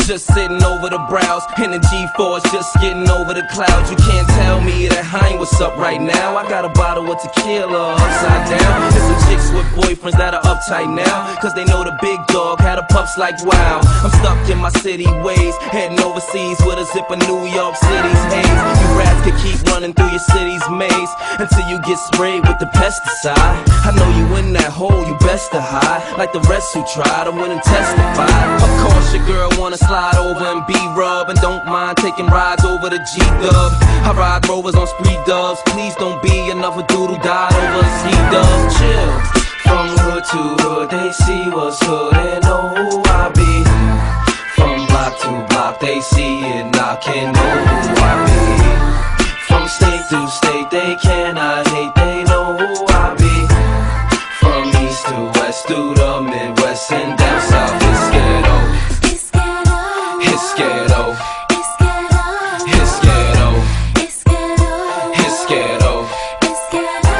just sitting over the brows, and the G4's just getting over the clouds. You can't tell me that I ain't what's up right now. I got a bottle of tequila upside down. There's some chicks with boyfriends that are uptight now, cause they know the big dog had a pups like wow. I'm stuck in my city ways, heading overseas with a zip of New York City's haze. You rats could keep running through your city's maze until you get sprayed with the pesticide. I know you in that hole, you best to hide, like the rest who try to win and testify. Of course your girl wanna slide over and be rubbed, and don't mind taking rides over the G-Dub. I ride Rovers on spree dubs. Please don't be another dude who died over a C-Dub. Chill. From hood to hood, they see what's hood and know who I be. From block to block, they see it knocking over.